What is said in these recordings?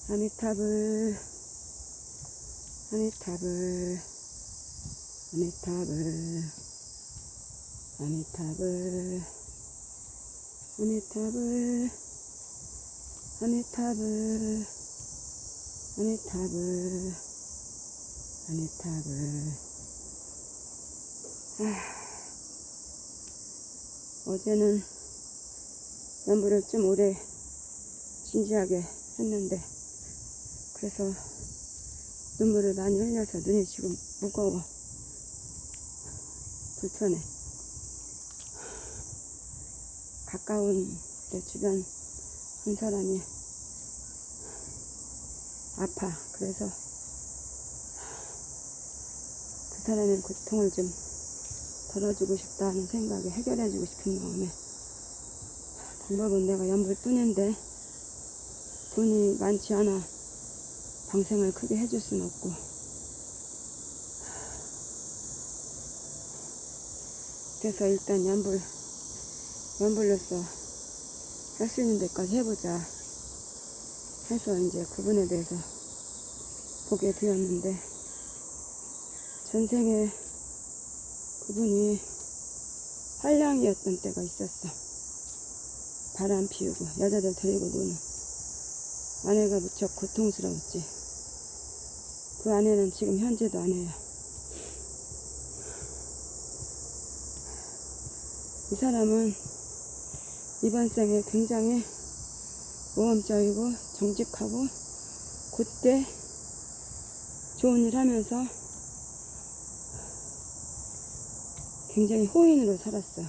아미타불, 아미타불, 아미타불, 아미타불, 아미타불, 아미타불, 아미타불, 아미타불. 어제는 연불을 좀 오래 진지하게 했는데, 그래서 눈물을 많이 흘려서 눈이 지금 무거워. 불편해. 가까운 내 주변 한 사람이 아파. 그래서 그 사람의 고통을 좀 덜어주고 싶다는 생각에, 해결해주고 싶은 마음에, 방법은 내가 연불뿐인데 돈이 많지 않아 방생을 크게 해줄 순 없고, 그래서 일단 연불로서 할 수 있는 데까지 해보자 해서 이제 그분에 대해서 보게 되었는데, 전생에 그분이 한량이었던 때가 있었어. 바람 피우고 여자들 데리고 노는 아내가 무척 고통스러웠지. 그 아내는 지금 현재도 아내야. 이 사람은 이번 생에 굉장히 모험적이고 정직하고 곧게 좋은 일 하면서 굉장히 호인으로 살았어.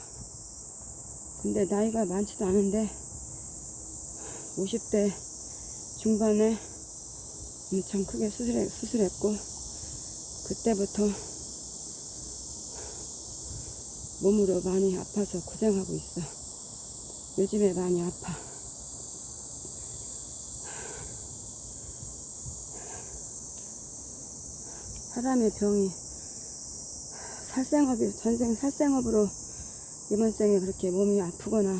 근데 나이가 많지도 않은데 50대 중반에 엄청 크게 수술했고, 그때부터 몸으로 많이 아파서 고생하고 있어. 요즘에 많이 아파. 사람의 병이 전생 살생업으로 이번 생에 그렇게 몸이 아프거나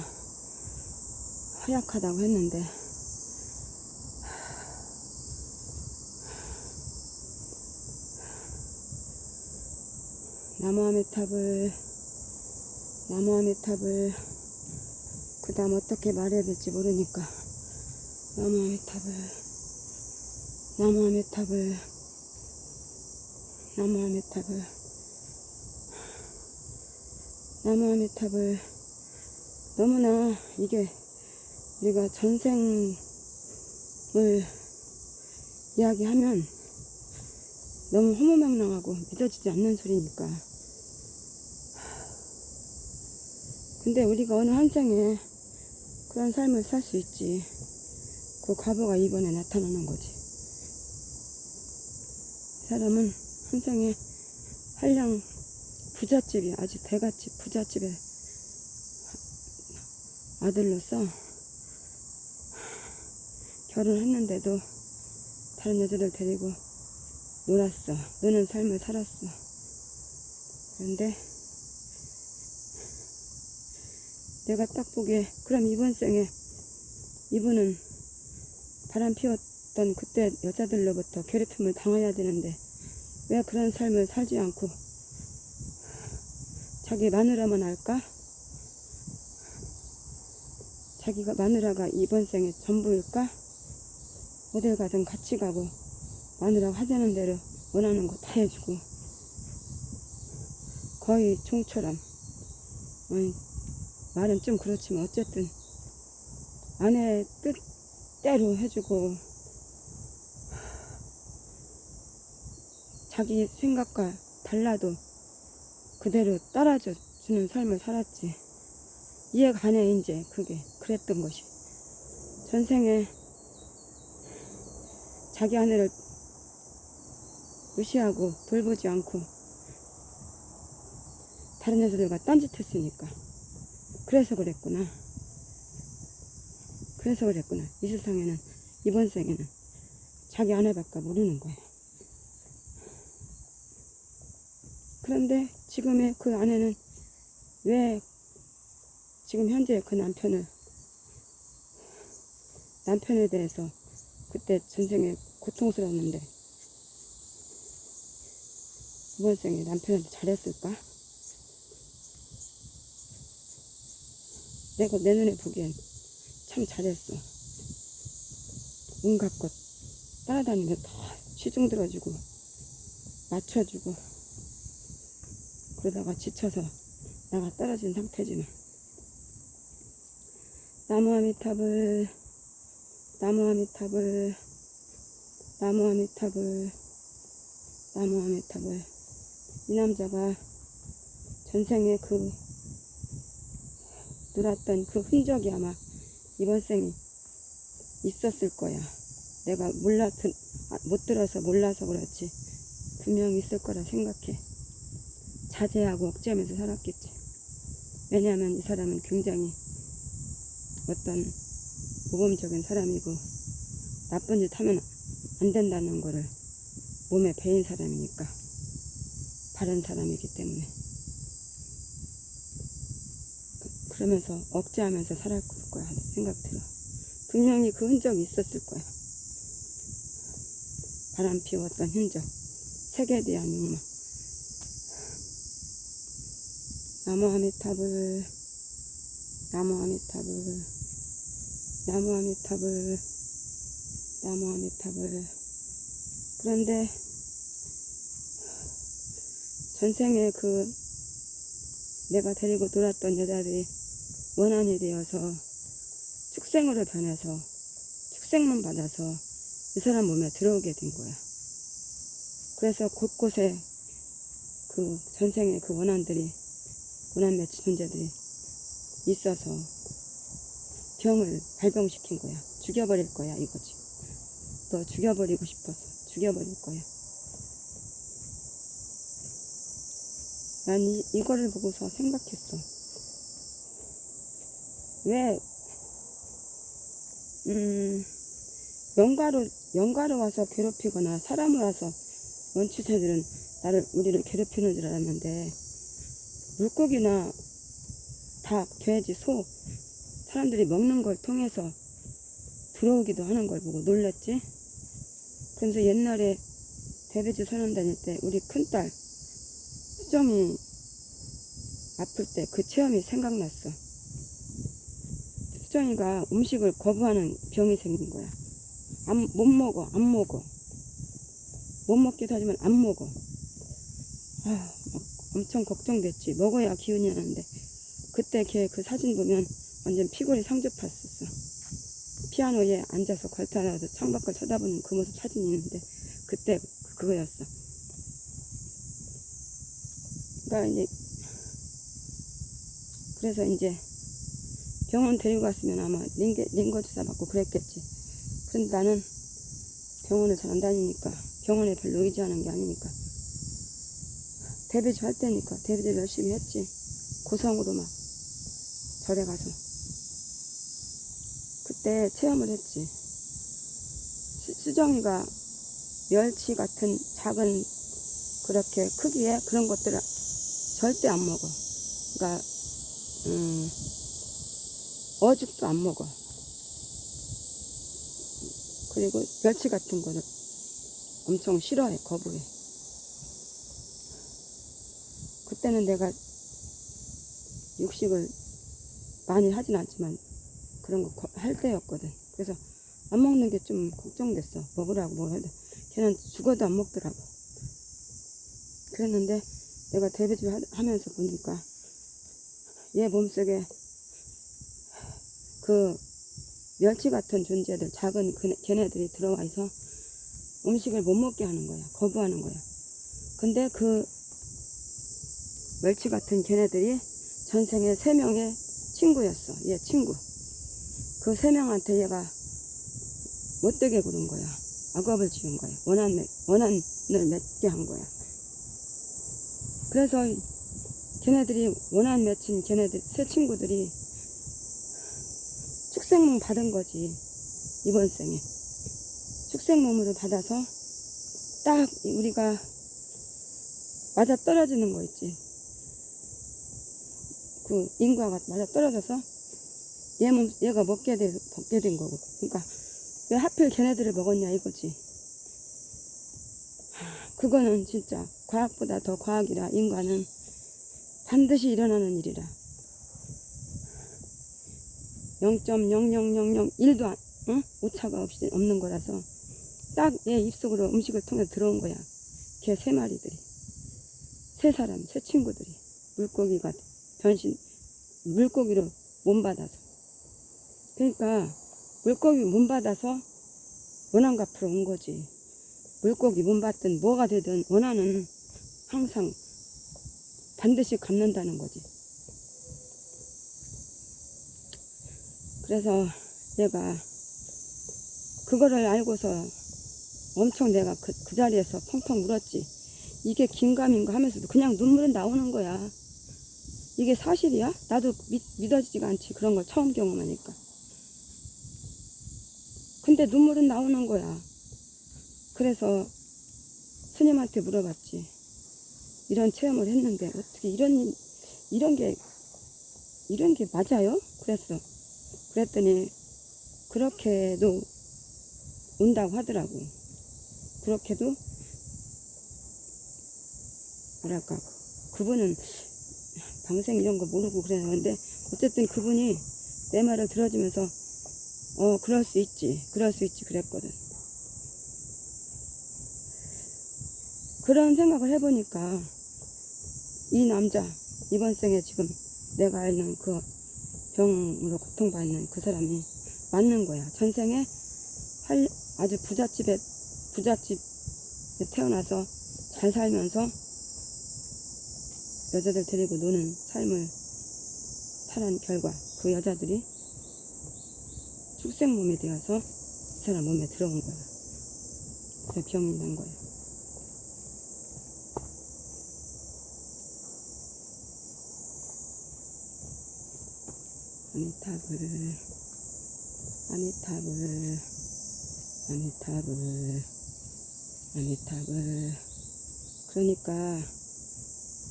허약하다고 했는데, 나무아미타불, 그 다음 어떻게 말해야 될지 모르니까, 나무아미타불, 나무아미타불, 나무아미타불, 나무아미타불. 너무나 이게 우리가 전생을 이야기하면 너무 허무맹랑하고 믿어지지 않는 소리니까. 근데 우리가 어느 한 생에 그런 삶을 살 수 있지. 그 과보가 이번에 나타나는 거지. 사람은 한 생에 한량 부잣집이, 아주 대갓집 부잣집의 아들로서 결혼했는데도 다른 여자들 데리고 놀았어. 노는 삶을 살았어. 그런데 내가 딱 보기에, 그럼 이번 생에 이분은 바람 피웠던 그때 여자들로부터 괴롭힘을 당해야 되는데 왜 그런 삶을 살지 않고 자기 마누라만 알까? 자기가 마누라가 이번 생에 전부일까? 어딜 가든 같이 가고 마누라가 하자는 대로 원하는 거 다 해주고, 거의 총처럼. 말은 좀 그렇지만 어쨌든 아내의 뜻대로 해주고, 자기 생각과 달라도 그대로 따라줘 주는 삶을 살았지. 이해가 가네. 이제 그게 그랬던 것이. 전생에 자기 아내를 무시하고 돌보지 않고 다른 여자들과 딴짓했으니까. 그래서 그랬구나. 이 세상에는, 이번 생에는 자기 아내밖에 모르는 거야. 그런데 지금의 그 아내는 왜 지금 현재 그 남편에 대해서 그때 전생에 고통스러웠는데 이번 생에 남편한테 잘했을까? 내가 내 눈에 보기엔 참 잘했어. 온갖 것 따라다니며 다 시중 들어주고 맞춰주고 그러다가 지쳐서 나가 떨어진 상태지만 나무 아미타불 나무 아미타불 나무 아미타불 나무 아미타불. 이 남자가 전생에 그 놀았던 그 흔적이 아마 이번 생에 있었을 거야. 내가 못 들어서 몰라서 그렇지 분명히 있을 거라 생각해. 자제하고 억제하면서 살았겠지. 왜냐하면 이 사람은 굉장히 어떤 모범적인 사람이고 나쁜 짓 하면 안 된다는 거를 몸에 배인 사람이니까, 바른 사람이기 때문에. 그러면서 억제하면서 살았을 거야 생각 들어. 분명히 그 흔적이 있었을 거야. 바람 피웠던 흔적, 색에 대한 욕망. 나무 아미타불 나무 아미타불 나무 아미타불 나무 아미타불. 그런데 전생에 그 내가 데리고 놀았던 여자들이 원한이 되어서 축생으로 변해서 축생만 받아서 이 사람 몸에 들어오게 된 거야. 그래서 곳곳에 그 전생에 그 원한 매치 존재들이 있어서 병을 발병시킨 거야. 죽여버릴 거야 이거지. 너 죽여버리고 싶어서 죽여버릴 거야. 난 이거를 보고서 생각했어. 왜 영가로 와서 괴롭히거나 사람을 와서 원추자들은 우리를 괴롭히는 줄 알았는데, 물고기나 닭, 돼지, 소 사람들이 먹는 걸 통해서 들어오기도 하는 걸 보고 놀랐지. 그래서 옛날에 대배지 선원 다닐 때 우리 큰딸 수정이 아플 때 그 체험이 생각났어. 수정이가 음식을 거부하는 병이 생긴 거야. 못 먹어. 못 먹기도 하지만 안 먹어. 막 엄청 걱정됐지. 먹어야 기운이 나는데. 그때 걔 그 사진 보면 완전 피골이 상접했었어. 피아노에 앉아서 걸터나서 창밖을 쳐다보는 그 모습 사진이 있는데, 그때 그거였어. 그래서 이제 병원 데리고 갔으면 아마 링거 주사 맞고 그랬겠지. 근데 나는 병원을 잘 안 다니니까, 병원에 별로 의지하는 게 아니니까, 대배주 할 때니까 대배주 열심히 했지. 고성으로 막 절에 가서 그때 체험을 했지. 수정이가 멸치 같은 작은 그렇게 크기의 그런 것들을 절대 안 먹어. 그러니까 어죽도 안 먹어. 그리고 멸치 같은 거를 엄청 싫어해, 거부해. 그때는 내가 육식을 많이 하진 않지만 그런 거 할 때였거든. 그래서 안 먹는 게 좀 걱정됐어. 먹으라고 뭘 해도 걔는 죽어도 안 먹더라고. 그랬는데 내가 대배주를 하면서 보니까 얘 몸속에 그 멸치 같은 존재들, 작은 걔네들이 들어와 있어 음식을 못 먹게 하는 거야. 거부하는 거야. 근데 그 멸치 같은 걔네들이 전생에 3명의 친구였어. 얘 친구. 그 3명한테 얘가 못되게 구른 거야. 악업을 지은 거야. 원한을 맺게 한 거야. 그래서 걔네들이 원한 맺힌 걔네들 새 친구들이 축생몸 받은 거지. 이번 생에 축생몸으로 받아서 딱 우리가 맞아 떨어지는 거 있지. 그 인과가 맞아 떨어져서 얘가 먹게 된 거고. 그러니까 왜 하필 걔네들을 먹었냐 이거지. 그거는 진짜 과학보다 더 과학이라. 인간은 반드시 일어나는 일이라. 0.0001도 오차가 없이 없는 거라서 딱 얘 입속으로 음식을 통해 들어온 거야. 걔 3마리들이, 3사람, 3친구들이 물고기가 물고기로 몸받아서. 그러니까 물고기 몸받아서 원한 갚으러 온 거지. 물고기 몸받든 뭐가 되든 원한은 항상 반드시 갚는다는 거지. 그래서 내가 그거를 알고서 엄청 내가 그 자리에서 펑펑 울었지. 이게 긴가민가 하면서도 그냥 눈물은 나오는 거야. 이게 사실이야? 나도 믿어지지가 않지. 그런 걸 처음 경험하니까. 근데 눈물은 나오는 거야. 그래서 스님한테 물어봤지. 이런 체험을 했는데 어떻게 이런 게 맞아요? 그랬어. 그랬더니 그렇게도 온다고 하더라고. 그렇게도 뭐랄까, 그분은 방생 이런 거 모르고 그랬는데 어쨌든 그분이 내 말을 들어주면서 그럴 수 있지 그랬거든. 그런 생각을 해보니까 이 남자, 이번 생에 지금 내가 알는 그 병으로 고통받는 그 사람이 맞는 거야. 전생에 아주 부잣집에 태어나서 잘 살면서 여자들 데리고 노는 삶을 살한 결과 그 여자들이 축생 몸이 되어서 이 사람 몸에 들어온 거야. 그래서 병이 난 거야. 아미타불, 아미타불, 아미타불, 아미타불. 그러니까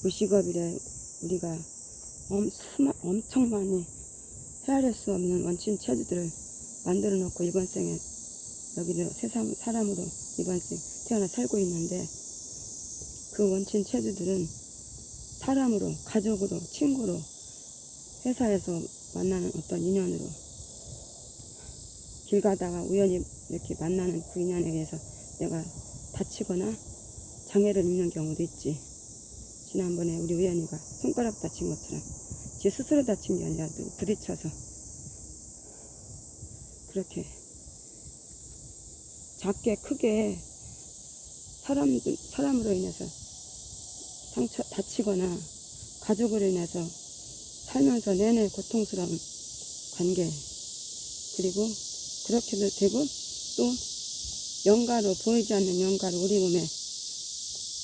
무식업이래. 우리가 엄청 많이 헤아릴 수 없는 원친 체질들을 만들어 놓고 이번 생에 여기를 사람으로 이번 생 태어나 살고 있는데, 그 원친 체질들은 사람으로, 가족으로, 친구로, 회사에서 만나는 어떤 인연으로 길 가다가 우연히 이렇게 만나는 그 인연에 의해서 내가 다치거나 장애를 입는 경우도 있지. 지난번에 우리 우연이가 손가락 다친 것처럼 지 스스로 다친 게 아니라 부딪혀서 그렇게 작게 크게 사람으로 인해서 다치거나 가족으로 인해서 살면서 내내 고통스러운 관계, 그리고 그렇게도 되고 또 영가로, 보이지 않는 영가로 우리 몸에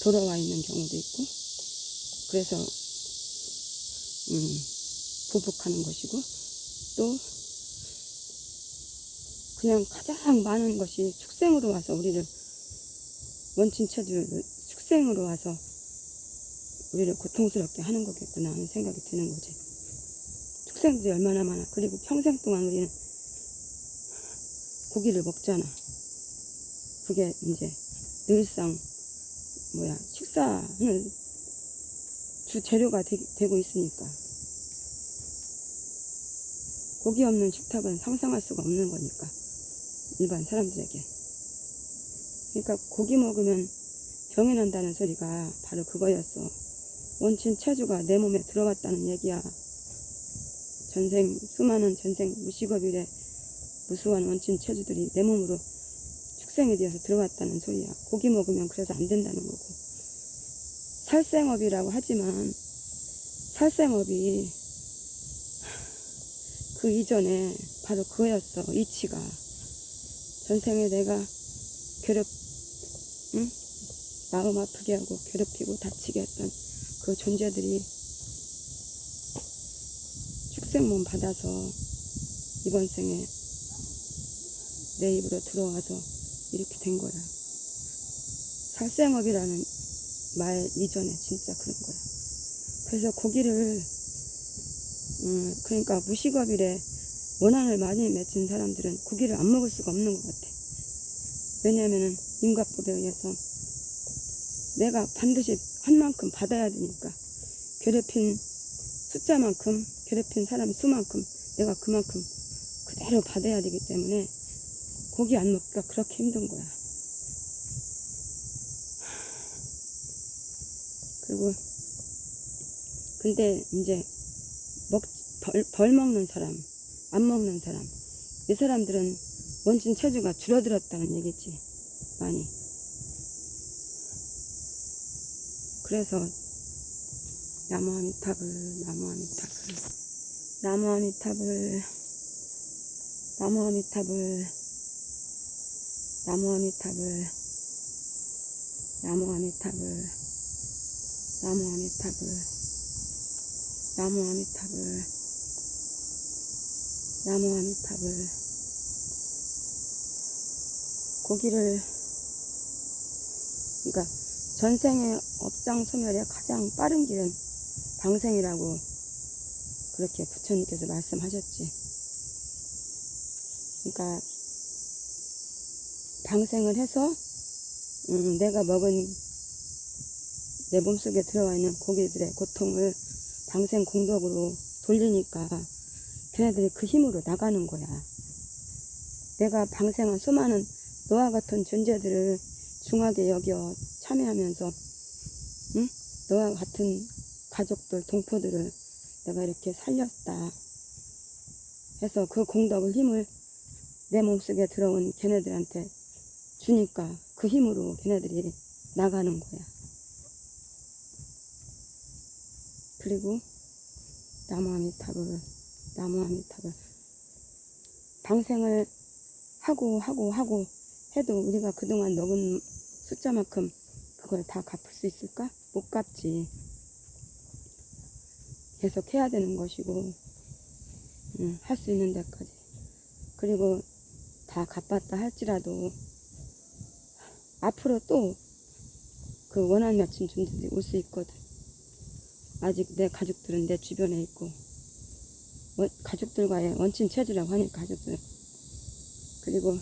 돌아와 있는 경우도 있고, 그래서 보복하는 것이고, 또 그냥 가장 많은 것이 축생으로 와서 우리를, 원친체질 축생으로 와서 우리를 고통스럽게 하는 거겠구나 하는 생각이 드는 거지. 축생들이 얼마나 많아. 그리고 평생 동안 우리는 고기를 먹잖아. 그게 이제 늘상 식사는 주 재료가 되고 있으니까. 고기 없는 식탁은 상상할 수가 없는 거니까, 일반 사람들에게. 그러니까 고기 먹으면 병이 난다는 소리가 바로 그거였어. 원친 체주가 내 몸에 들어갔다는 얘기야. 수많은 전생 무식업일에 무수한 원친 체주들이 내 몸으로 축생이 되어서 들어갔다는 소리야. 고기 먹으면 그래서 안 된다는 거고. 살생업이라고 하지만 살생업이 그 이전에 바로 그거였어. 이치가. 전생에 내가 마음 아프게 하고 괴롭히고 다치게 했던 그 존재들이 축생몸 받아서 이번 생에 내 입으로 들어와서 이렇게 된 거야. 살생업이라는 말 이전에 진짜 그런 거야. 그래서 고기를 그러니까 무식업이래 원한을 많이 맺은 사람들은 고기를 안 먹을 수가 없는 것 같아. 왜냐하면 인과법에 의해서 내가 반드시 한 만큼 받아야 되니까, 괴롭힌 숫자만큼, 괴롭힌 사람 수만큼 내가 그만큼 그대로 받아야 되기 때문에 고기 안 먹기가 그렇게 힘든 거야. 그리고 근데 이제 벌 먹는 사람, 안 먹는 사람, 이 사람들은 원진 체주가 줄어들었다는 얘기지, 많이. 그래서 나무아미타불, 나무아미타불, 나무아미타불, 나무아미타불, 나무아미타불, 나무아미타불, 나무아미타불, 나무아미타불, 나무아미타불. 고기를, 그러니까 전생의 업장 소멸의 가장 빠른 길은 방생이라고 그렇게 부처님께서 말씀하셨지. 그러니까 방생을 해서 내가 먹은, 내 몸속에 들어와 있는 고기들의 고통을 방생 공덕으로 돌리니까 걔네들이 그 힘으로 나가는 거야. 내가 방생한 수많은 너와 같은 존재들을 중하게 여겨 참여하면서, 응? 너와 같은 가족들, 동포들을 내가 이렇게 살렸다 해서 그 공덕을, 힘을 내 몸속에 들어온 걔네들한테 주니까 그 힘으로 걔네들이 나가는 거야. 그리고 나무아미타불, 나무아미타불. 방생을 하고 해도 우리가 그동안 먹은 숫자만큼 그걸 다 갚을 수 있을까? 못 갚지. 계속 해야 되는 것이고, 할 수 있는 데까지. 그리고 다 갚았다 할지라도 앞으로 또 그 원한 맺힌 존재들이 올 수 있거든. 아직 내 가족들은 내 주변에 있고, 가족들과의 원친 체주라고 하니까 가족들. 그리고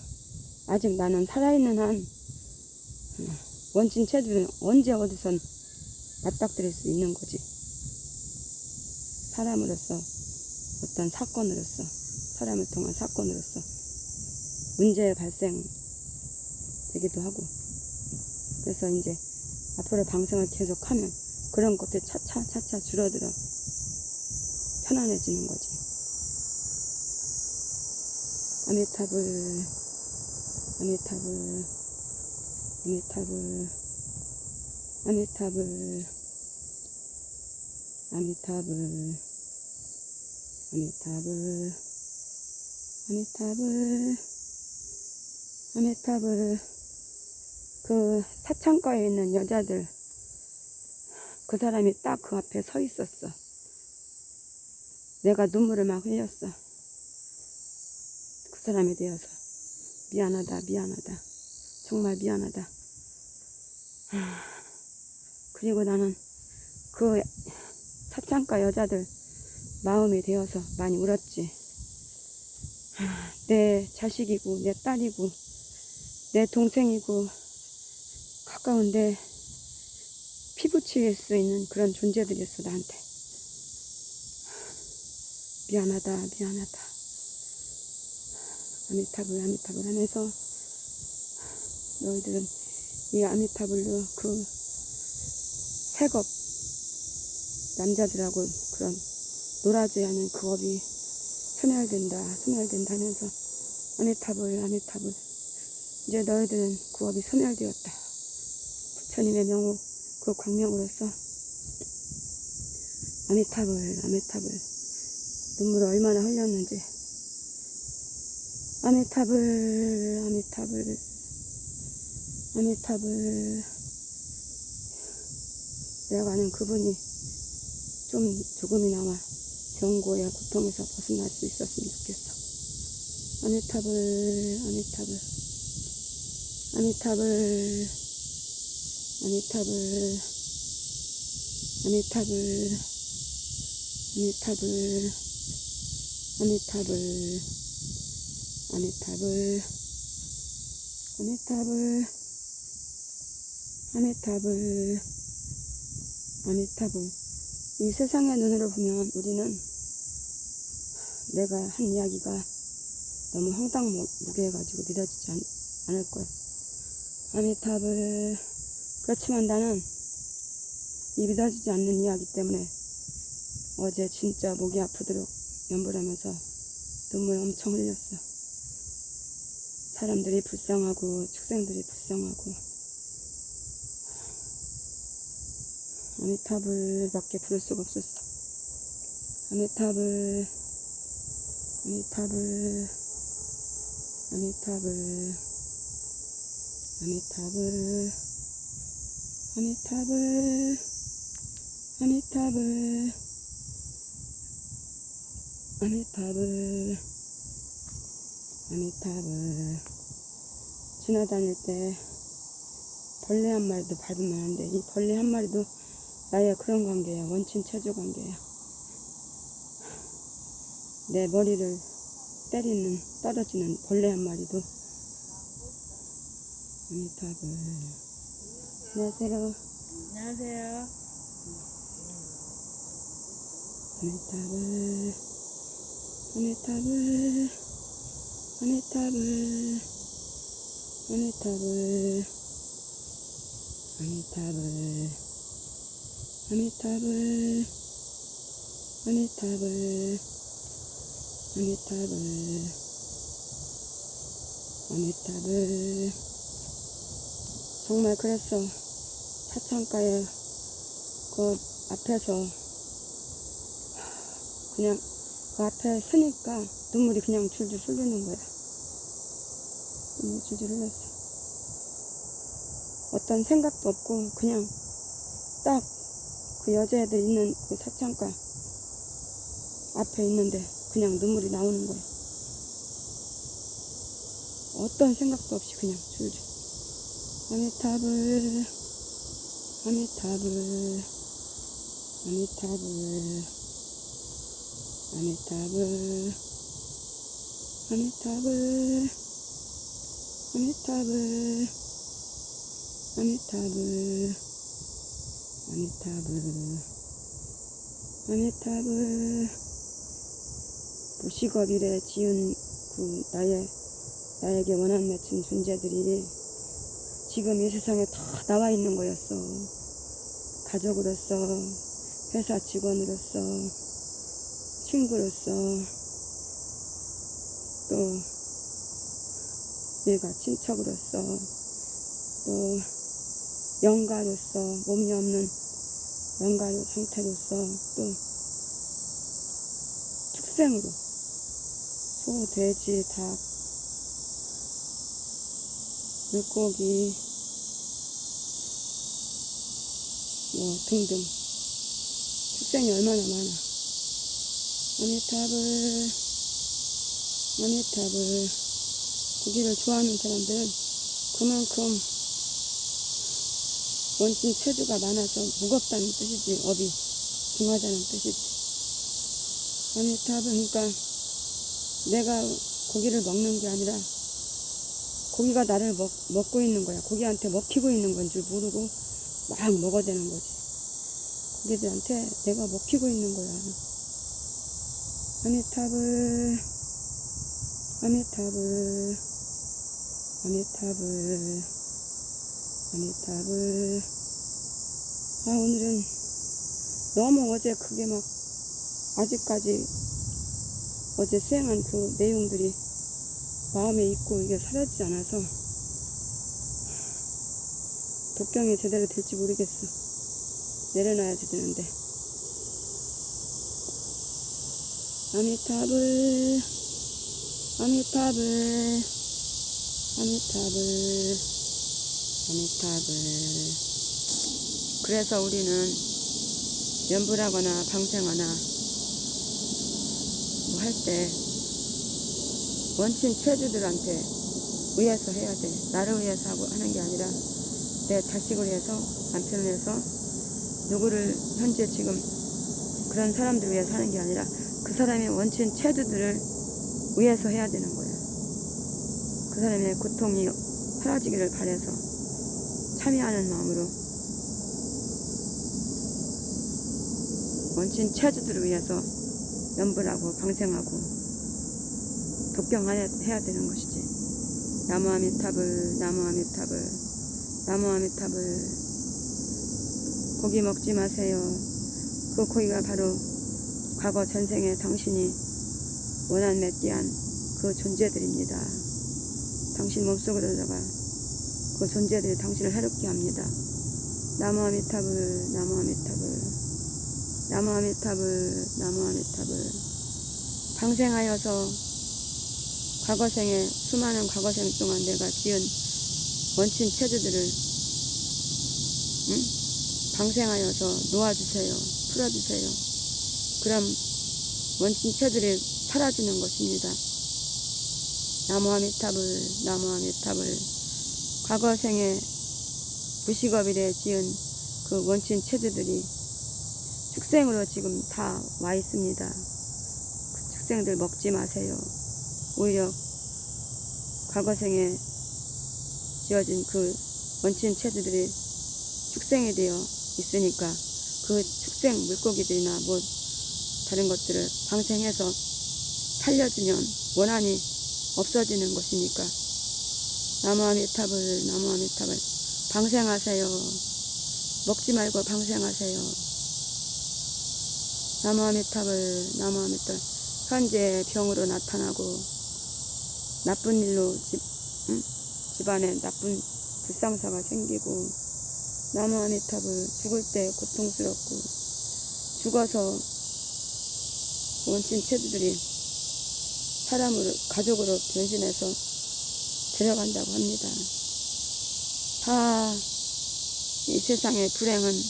아직 나는 살아있는 한 원친 체주는 언제 어디선 맞닥뜨릴 수 있는 거지. 사람으로서, 어떤 사건으로서, 사람을 통한 사건으로서 문제 발생되기도 하고. 그래서 이제 앞으로 방생을 계속하면 그런 것들이 차차 줄어들어 편안해지는 거지. 아미타불, 아미타불, 아미타불, 아미타불, 아미타불, 아미타불, 아미타불, 아미타불. 그 사창가에 있는 여자들, 그 사람이 딱 그 앞에 서 있었어. 내가 눈물을 막 흘렸어. 그 사람에 대해서 미안하다, 미안하다, 정말 미안하다. 그리고 나는 그 사창가 여자들 마음이 되어서 많이 울었지. 내 자식이고 내 딸이고 내 동생이고 가까운 내 피부치일 수 있는 그런 존재들이었어, 나한테. 미안하다, 미안하다. 아미타불, 아미타불 하면서 너희들은 이 아미타불로 그 색업 남자들하고 그런 놀아줘야 하는 그 업이 소멸된다, 소멸된다 하면서 아미타불, 아미타불. 이제 너희들은 그 업이 소멸되었다. 부처님의 명호, 그 광명으로서 아미타불, 아미타불. 눈물을 얼마나 흘렸는지. 아미타불, 아미타불, 아미타불. 내가 아는 그분이 조금이나마 병고의 고통에서 벗어날 수 있었으면 좋겠어. 아미타불, 아미타불, 아미타불, 아미타불, 아미타불, 아미타불, 아미타불, 아미타불, 아미타불, 아미타불, 아미타불. 이 세상의 눈으로 보면 우리는 내가 한 이야기가 너무 황당무계해가지고 믿어지지 않을 거야. 아미타불. 그렇지만 나는 이 믿어지지 않는 이야기 때문에 어제 진짜 목이 아프도록 연불하면서 눈물 엄청 흘렸어. 사람들이 불쌍하고 축생들이 불쌍하고 아미타불밖에 부를 수가 없었어. 아미타불, 아미타불, 아미타불, 아미타불, 아미타불, 아미타불, 아미타불, 아미타불. 지나다닐 때 벌레 한 마리도 밟으면 안 돼. 이 벌레 한 마리도 나의 그런 관계야. 원친 체조 관계야. 내 머리를 때리는, 떨어지는 벌레 한 마리도. 아미타불. 안녕하세요. 안녕하세요. 아미타불, 아미타불, 아미타불, 아미타불, 아미타불, 아미타불, 아미타불, 아미타불, 아미타불. 정말 그랬어. 사창가에 그 앞에서 그냥 그 앞에 서니까 눈물이 그냥 줄줄 흐르는 거야. 눈물이 줄줄 흘렀어. 어떤 생각도 없고 그냥 딱 그 여자애들 있는 그 사창가 앞에 있는데 그냥 눈물이 나오는 거야. 어떤 생각도 없이 그냥 줄줄. 아미타불, 아미타불, 아미타불, 아미타불, 아미타불, 아미타불, 아미타불, 아미타불, 아미타불. 무식업 이래 지은 그 나에게 원한 맺힌 존재들이 지금 이 세상에 다 나와 있는 거였어. 가족으로서, 회사 직원으로서, 친구로서, 또 얘가 친척으로서, 또 영가로서, 몸이 없는 영가로 상태로서, 또 축생으로 소, 돼지, 닭, 물고기 뭐 등등 축생이 얼마나 많아. 아미타불, 아미타불. 고기를 좋아하는 사람들은 그만큼 원진 체주가 많아서 무겁다는 뜻이지. 업이 중하다는 뜻이지. 아미타불. 그러니까 내가 고기를 먹는 게 아니라 고기가 나를 먹고 있는 거야. 고기한테 먹히고 있는 건 줄 모르고 막 먹어대는 거지. 고기들한테 내가 먹히고 있는 거야. 아미타불, 아미타불, 아미타불, 아미타불. 아, 오늘은 너무 어제 그게 막 아직까지 어제 수행한 그 내용들이 마음에 있고 이게 사라지지 않아서 독경이 제대로 될지 모르겠어. 내려놔야지 되는데. 아미타불, 아미타불, 아미타불, 아미타불. 그래서 우리는 연불하거나 방생하나 뭐 할 때 원친 체주들한테 의해서 해야 돼. 나를 위해서 하는 게 아니라 내 자식을 위해서, 남편을 위해서, 누구를 현재 지금 그런 사람들을 위해서 하는 게 아니라 그 그 사람의 원친 체두들을 위해서 해야 되는 거야. 그 사람의 고통이 사라지기를 바라서 참여하는 마음으로 원친 체두들을 위해서 염불하고 방생하고 독경해야 되는 것이지. 나무아미타불 나무아미타불 나무아미타불. 고기 먹지 마세요. 그 고기가 바로 과거 전생에 당신이 원한 맺기한 그 존재들입니다. 당신 몸속으로 들어가 그 존재들이 당신을 해롭게 합니다. 나무아미타불 나무아미타불 나무아미타불 나무아미타불. 방생하여서 과거생에 수많은 과거생 동안 내가 지은 원친 체드들을 방생하여서 놓아주세요. 풀어주세요. 그럼 원친 체들이 사라지는 것입니다. 나무아미타불 나무아미타불. 과거생에 부식업일에 지은 그 원친 체드들이 축생으로 지금 다 와 있습니다. 그 축생들 먹지 마세요. 오히려 과거생에 지어진 그 원친 체드들이 축생이 되어 있으니까 그 축생 물고기들이나 뭐 다른 것들을 방생해서 살려주면 원한이 없어지는 것이니까. 나무아미타불 나무아미타불. 방생하세요. 먹지 말고 방생하세요. 나무아미타불 나무아미타불. 현재 병으로 나타나고 나쁜 일로 집안에 나쁜 불상사가 생기고, 나무아미타불. 죽을 때 고통스럽고 죽어서 원친 체드들이 사람으로 가족으로 변신해서 데려간다고 합니다. 다 이 세상의 불행은,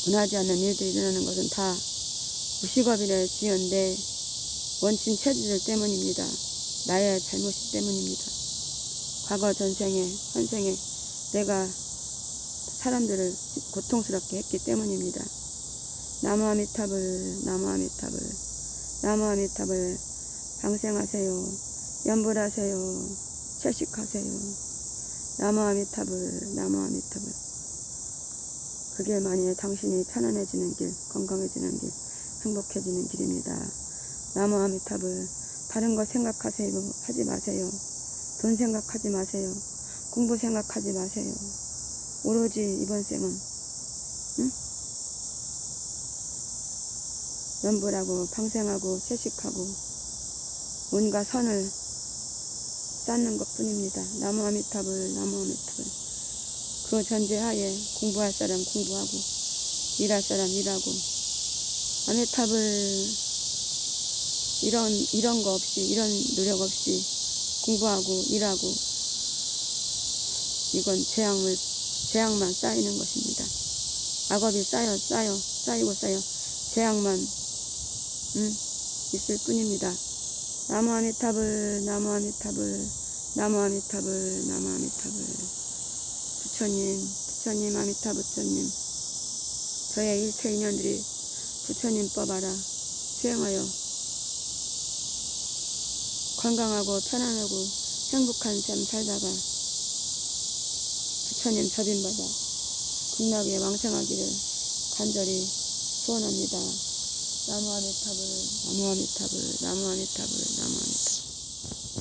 원하지 않는 일들이 일어나는 것은 다 무식업이라 지은 내 원친 체드들 때문입니다. 나의 잘못이 때문입니다. 과거 전생에 현생에 내가 사람들을 고통스럽게 했기 때문입니다. 나무아미타불 나무아미타불 나무아미타불. 방생하세요. 염불하세요. 채식하세요. 나무아미타불 나무아미타불. 그 길만이 당신이 편안해지는 길, 건강해지는 길, 행복해지는 길입니다. 나무아미타불. 다른 거 생각하세요. 하지 마세요. 돈 생각하지 마세요. 공부 생각하지 마세요. 오로지 이번 생은 염불하고 방생하고 채식하고 온갖 선을 쌓는 것 뿐입니다. 나무아미타불 나무아미타불. 그 전제하에 공부할 사람 공부하고 일할 사람 일하고, 아미타불. 이런 거 없이, 이런 노력 없이 공부하고 일하고, 이건 재앙만 쌓이는 것입니다. 악업이 쌓이고 쌓여 재앙만 있을 뿐입니다. 나무아미타불 나무아미타불 나무아미타불 나무아미타불. 부처님 아미타 부처님. 저의 일체 인연들이 부처님 법알아 수행하여 건강하고 편안하고 행복한 삶 살다가 부처님 접임받아 극락에 왕생하기를 간절히 소원합니다. 나무아미타불 나무아미타불 나무아미타불 나무아미타불.